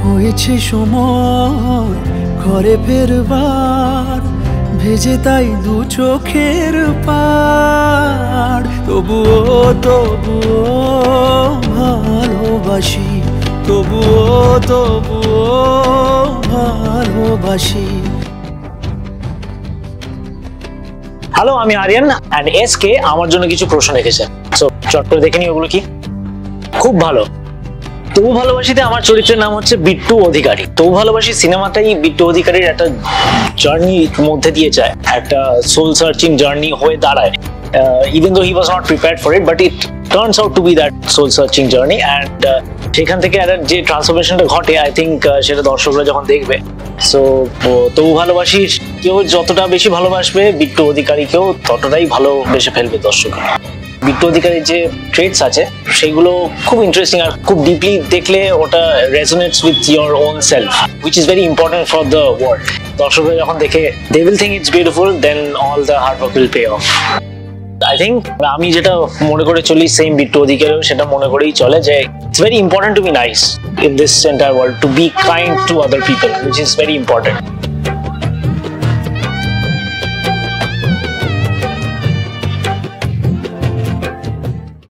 হয়েছে সময় ঘরে ফেরবার, ভেজে তাই দু চোখের পাড়। তবুও ভালোবাসি, তবুও ভালোবাসি। হ্যালো, আমি আরিয়ান অ্যান্ড এসকে আমার জন্য কিছু প্রশ্ন রেখেছেন। সো চট করে দেখে নি ওগুলো কি। খুব ভালো। তবু ভালোবাসিতে আমার চরিত্রের নাম হচ্ছে বিট্টু অধিকারী। তবু ভালোবাসি সিনেমাটাই বিট্টু অধিকারীর একটা জার্নির মধ্যে দিয়ে যায়, একটা সোল সার্চিং জার্নি হয়ে দাঁড়ায়। Even though he was not prepared for it, but it turns out to be that soul searching journey. And সেখান থেকে যে ট্রান্সফরমেশনটা ঘটে, আই থিঙ্ক সেটা দর্শকরা যখন দেখবে। সো তবু ভালোবাসি কেউ যতটা বেশি ভালোবাসবে, বিট্টু অধিকারীকেও ততটাই ভালোবেসে ফেলবে দর্শকরা। বিট্টু অধিকারীর যে ট্রেটস আছে সেগুলো খুব ইন্টারেস্টিং, আর খুব ডিপলি দেখলে ওটা resonates with your own self, which is very important for the world. দর্শকরা যখন দেখে they will think it's beautiful, then all the hard work will pay off. I think আমি যেটা মনে করে চলি, সেম বিট্টু অধিকারীও সেটা মনে করেই চলে, যে it's very important to be nice in this entire world, to be kind to other people, which is very important.